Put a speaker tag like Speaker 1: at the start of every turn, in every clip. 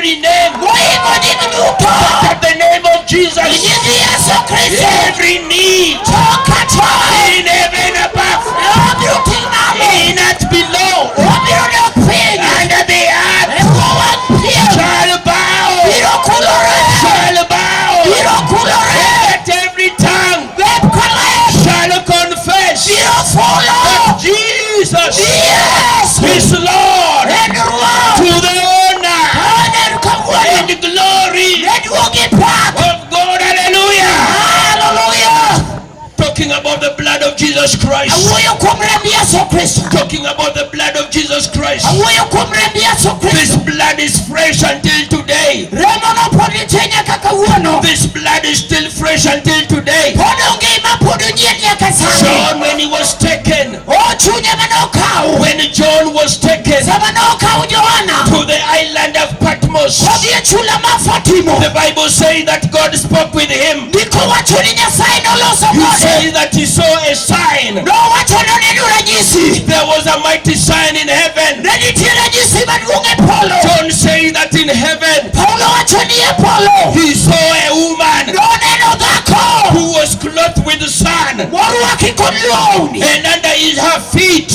Speaker 1: every name. But at the name of Jesus, every knee in heaven above, in earth below, under the earth, shall bow, and every tongue shall confess that Jesus is Lord, to the honor and glory of God. Hallelujah. Talking about the blood of Jesus Christ. Talking about the blood of Jesus Christ. This blood is fresh until today. This blood is still fresh until today. John, when he was taken, when John was taken to the island of Patmos, the Bible says that God spoke with him. He says that he saw a sign. There was a mighty sign in heaven. John says that in heaven he saw a woman who was clothed with the sun, and under her feet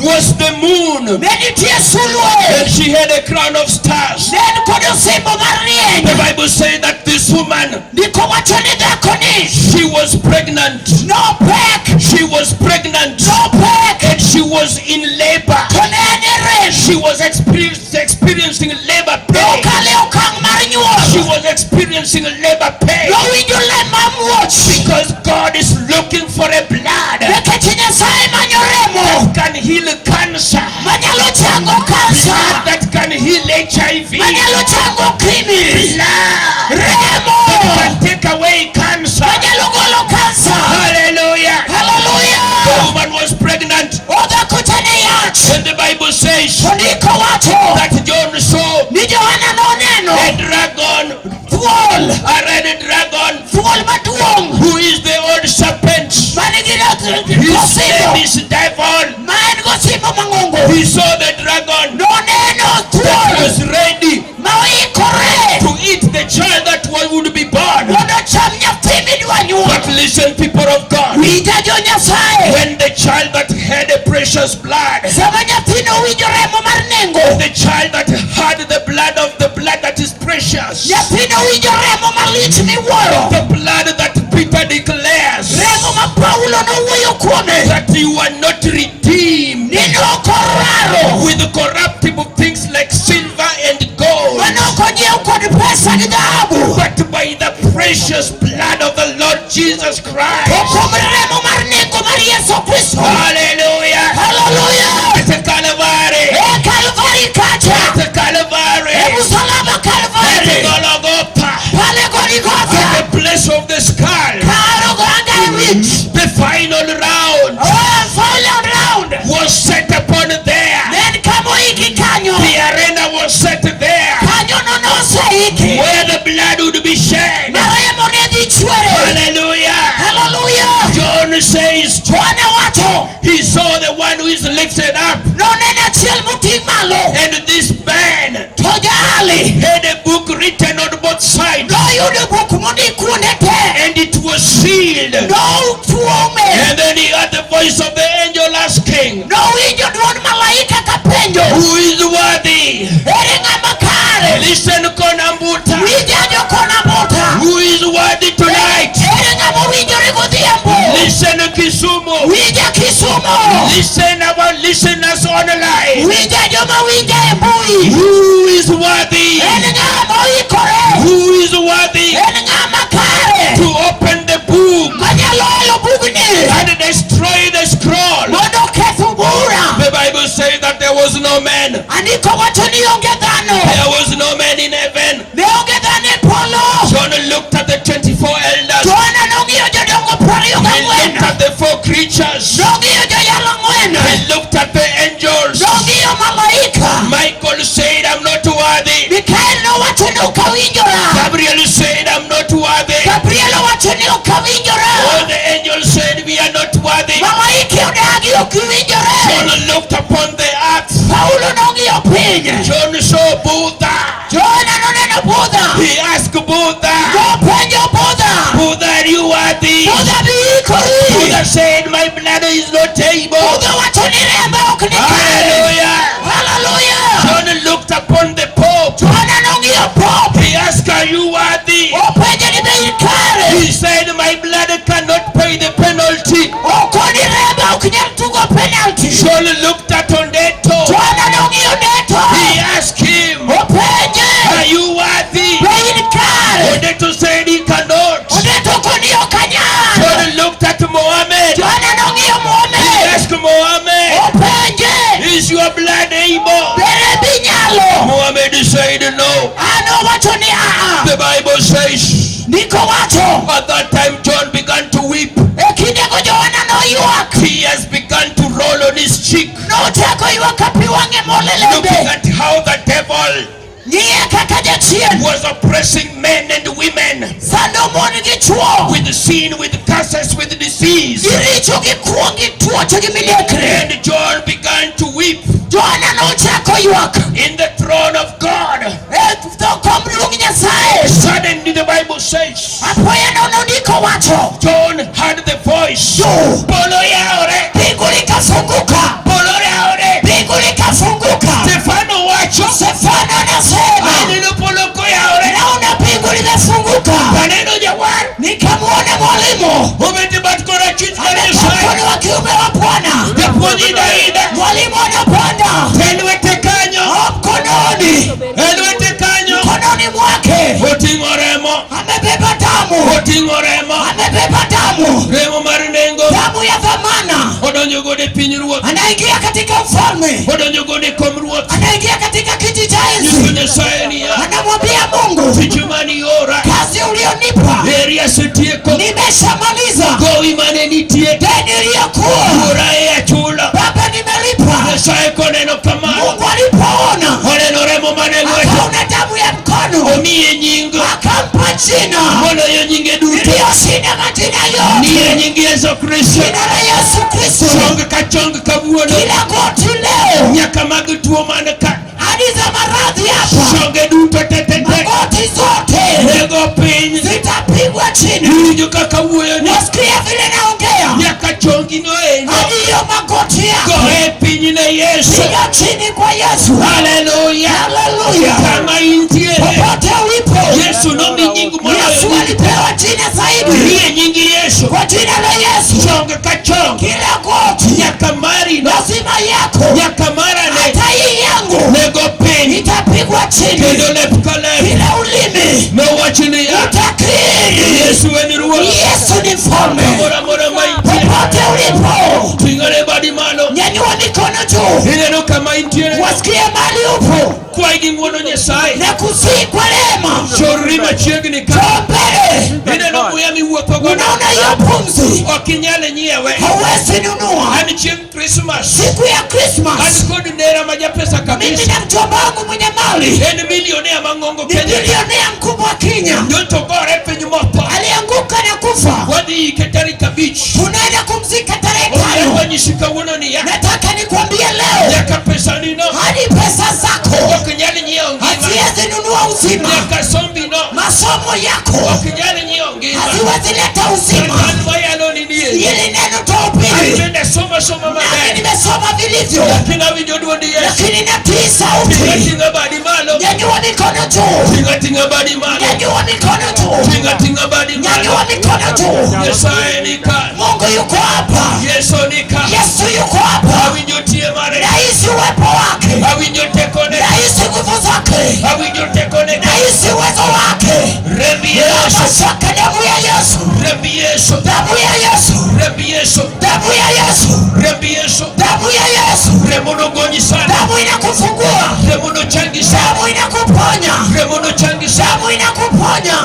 Speaker 1: was the moon, and she had a crown of stars. The Bible says that this woman, she was pregnant. She was pregnant, and she was in labor. She was experiencing labor pain. She was experiencing labor pain because God is looking for a blood that can heal cancer, blood that can heal HIV, blood that can take away cancer. Hallelujah. The woman was pregnant, and the Bible says that John saw a dragon, a red dragon, who is the old serpent. His name is devil. He saw the dragon that was ready to eat the child that would be born. But listen, people of God, when the child that had a precious blood, the child that had the blood that is precious, the blood that Peter declares that you are not redeemed with corruptible things like silver and gold, but by the precious blood of the Lord Jesus Christ. Hallelujah. At the Calvary, at the Calvary, at the Golgotha, at the place of the skull, the final round was set upon there. The arena was set there where the blood would be shed. Hallelujah. John says he saw the one who is lifted up, and this man had a book written on both sides, and it was sealed. And then he heard the voice of the angel asking, who is worthy? Listen, Konambuta, who is worthy tonight? Listen, Kisumu, listen, our listeners online, who is worthy? Who is worthy to open the book and destroy the scroll? The Bible says that there was no man. There was no man in heaven. John looked at the 24 elders. He looked at the 4 creatures. He looked at the angels. Michael said, I'm not worthy. Gabriel said, I'm not worthy. All the angels said, we are not worthy. John looked upon the earth. John saw Buddha. Buddha said my bladder is not able. Hallelujah. John looked upon the Pope. He asked, are you worthy? He said my bladder cannot pay the penalty. John looked at Ondeto. He asked him, are you worthy? Ondeto said he cannot. John looked at Mohammed. He asked Mohammed, is your blood able? Mohammed said no. The Bible says at that time John began to weep. Tears began to roll on his cheek, looking at how the devil was oppressing men and women with sin, with curses, with disease. And John began to weep in the throne of God. Suddenly the Bible says John heard the voice, Stefano wacho maneno poloko yaore naona pingu limefunguka maneno jawar nikamwona mwalimu umetibakora chini kanisa wa kiume wa Bwana japoji daida mwalimu anapanda elwete kanyo mkononi mkononi mwake otingoremo amebeba damu amebeba damu remo marinengo damu ya dhamana odonyogode pinyiruo anaingia katika ufalme odonyogode komruo anaingia katika kiti cha enzi anamwambia Mungu kazi ulionipa nimeshamaliza deni iliyokuwa Baba nimelipa. Mungu alipoona akaona damu ya mkono akampa jina iliyoshinda majina yote, jina la Yesu Kristo. Kila goti leo hadi za maradhi hapa magoti zote zitapigwa chini. Wasikia vile naongea hadi hiyo magoti yako piga chini kwa Yesu.
Speaker 2: Hallelujah.
Speaker 1: Popote ulipo Yesu alipewa jina zaidi. Kwa jina la Yesu kila goti lazima yako hata hii yangu itapigwa chini. Kila ulimi utakiri Yesu ni mfalme. Popote ulipo nyanyua mikono juu, wasikie mali upo na kusii kwa rehema. Unaona hiyo pumzi hauwezi nunua. Siku ya Christmas mimi na mjomba wangu mwenye mali ni bilionea mkubwa wa Kenya alianguka na kufa. Tunaenda kumzika tarehe 5. Nataka nikwambie leo hadi pesa zako haziwezi nunua uzima. Masomo yako haziwezi leta uzima. Hili neno tuhubiri nami nimesoma vilivyo, lakini natii sauti. Nyanyua mikono juu, nyanyua mikono juu. Mungu yuko hapa, Yesu yuko hapa. Nahisi uwepo wake, nahisi nguvu zake, nahisi uwezo wake. Shaka damu ya Yesu, damu ya Yesu, damu ya Yesu, damu ya Yesu. Damu inakufungua, damu inakuponya, damu inakuponya.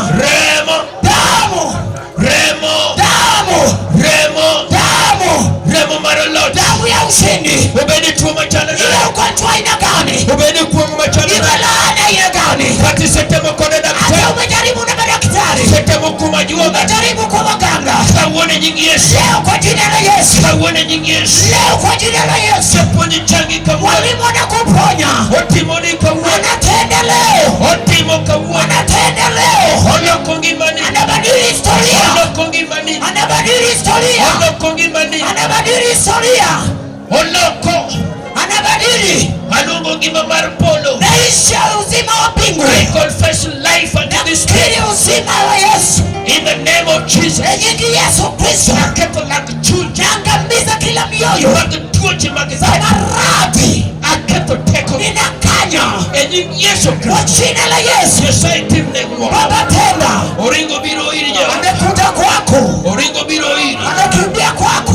Speaker 1: Damu ya ushindi. Ile ugonjwa aina gani, ile laana aina gani, hata umejaribu na madaktari, umejaribu kwa waganga, leo kwa jina la Yesu, leo kwa jina la Yesu mwalimu anakuponya. Anatenda leo, anabadili historia, anabadili historia.
Speaker 2: historia. Anabadili historia. Anabadili maisha uzima wa mbingu.
Speaker 1: I confess life unto this
Speaker 2: day. Uzima wa Yesu.
Speaker 1: In the name of Jesus.
Speaker 2: Yesu Kristo. Angamiza kila mioyo. Maradhi. Ninakanya. Kwa jina la Yesu. Baba tena. Amekuja kwako. Anakimbia kwako.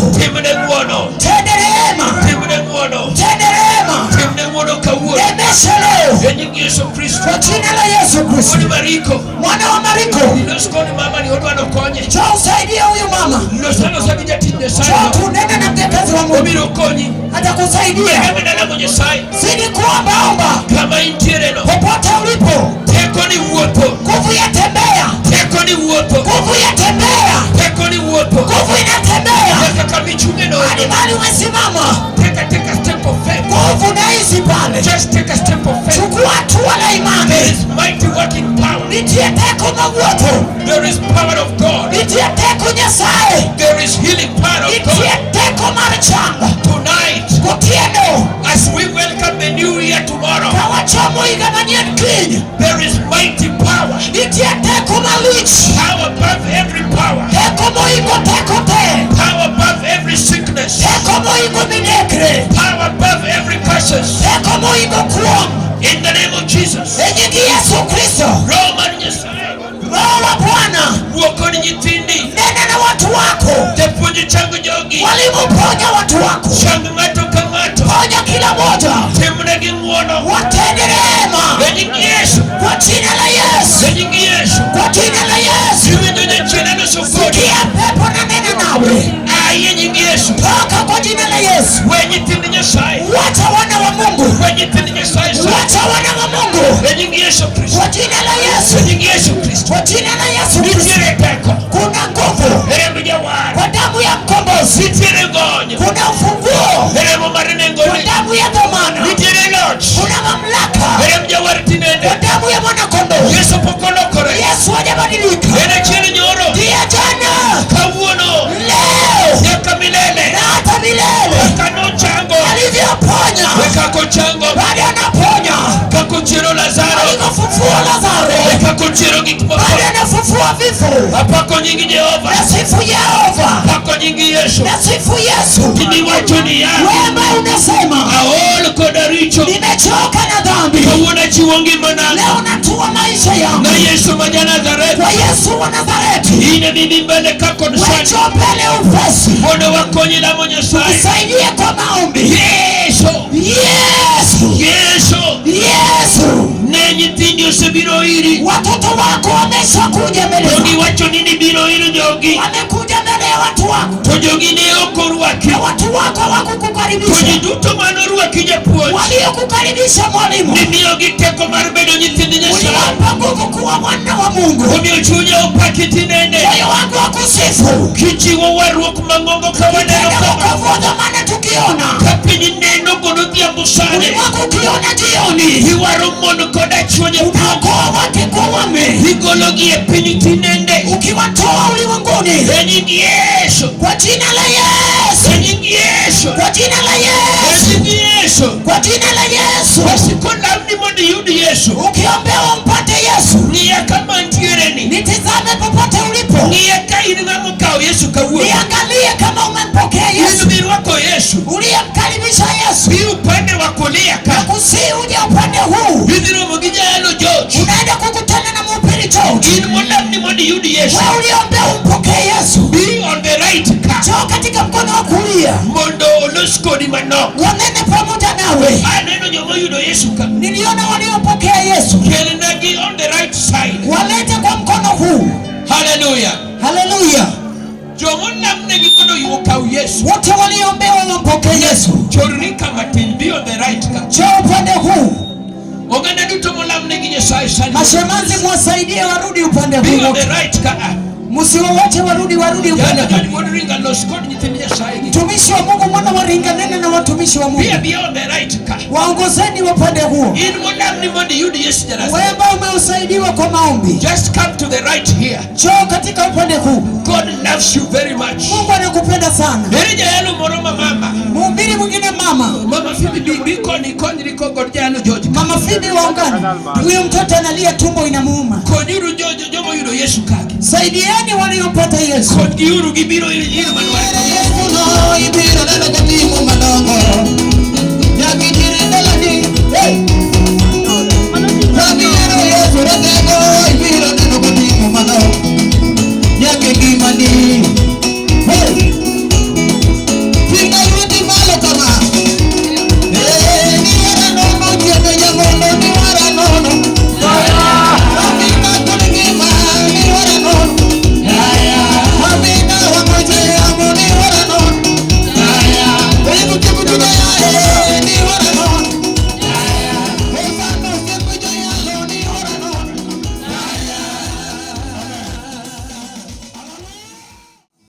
Speaker 2: Tende rehema. Nemesha leo. Kwa jina la Yesu Kristo. Mwana wa Mariko. Njoo usaidie huyu mama. Njoo tunene na mtetezi wa Mungu. Atakusaidia. Zidi kuomba. Popote ulipo. Nguvu yatembea. Nguvu yatembea. Nguvu inatembea. Hadi mahali umesimama. Nguvu na hizi pale. Chukua hatua la imani. Nitie teko na uoto. Nitie teko Nyasaye. Nitie teko marichanga. Kutieno.
Speaker 1: As we welcome the new year tomorrow, there is mighty power. Power above every power. Power above every sickness. Power above every curses. In the name of Jesus.
Speaker 2: Roho Bwana, nena na watu wako. Walipoponya watu wako. Ponya kila moja. Watende rehema. Kwa jina la Yesu. Kwa jina la Yesu. Sikia pepo na nena nawe. Toka kwa jina la Yesu. Wacha wana wa Mungu. Wacha wana wa Mungu. Kwa jina la Yesu. Kwa jina la Yesu Kristo. Kuna nguvu. Kwa damu ya mkombozi. Kuna ufunguo. Kwa damu ya dhamana. Kuna mamlaka. Kwa damu ya mwana kondoo. Yesu hajabadilika. Ndiye jana. Leo. Na hata milele. Alivyoponya. Bado anaponya. Alivyofufua Lazaro. Bado anafufua vifo. Nasifu Yehova. Nasifu Yesu. Wewe ambaye unasema nimechoka na dhambi. Leo natua maisha yangu kwa Yesu wa Nazareti. Wacha mbele upesi. Nisaidie kwa maombi. Yesu. Watoto wako wameshakuja mbele zako. Wamekuja mbele ya watu wako. Na watu wako hawakukukaribisha. Waliokukaribisha mwalimu. Uliwapa nguvu kuwa mwana wa Mungu. Moyo wangu wa kusifu. Kitenda wokovu wa dhamana tukiona. Ulimwengu ukiona jioni. Unaokoa wake kwa wame. Ukiwatoa ulimwenguni. Kwa jina la Yesu. Kwa jina la Yesu. Kwa jina la Yesu. Ukiombea umpate Yesu. Nitizame popote ulipo. Niangalie kama umempokea Yesu. Uliyemkaribisha Yesu. Na kusii uje upande huu. Unaenda kukutana na mhubiri George. Wewe uliombea umpokee Yesu. Njoo katika mkono wa kulia. Wanene pamoja nawe. Niliona waliopokea Yesu. Walete kwa mkono huu. Haleluya. Wote walioombewa wampokee Yesu. Njoo upande huu. Mashemanzi mwasaidie warudi upande huu. Musiwa wote warudi upande huu. Mtumishi wa Mungu mwana waringa nene na watumishi wa Mungu. Waongozeni upande huo. Wewe ambao umeusaidiwa kwa maombi.
Speaker 1: Just come to the right here.
Speaker 2: Njoo katika upande huu.
Speaker 1: God loves you very much.
Speaker 2: Mungu anakupenda. nampenda sana.
Speaker 1: Erija yalo moroma mama.
Speaker 2: Mhubiri mwingine mama.
Speaker 1: Mama Fibi biko ni gorja yalo George.
Speaker 2: Mama Fibi waungana. Huyo mtoto analia tumbo inamuuma.
Speaker 1: Konyuru George jomo yudo Yesu kake.
Speaker 2: Saidieni waliompata Yesu.
Speaker 1: Konyuru gibiro ile nyira manwa.
Speaker 2: Yesu no ibiro nalo katimu madongo. Yakijiri ndalani. Hey.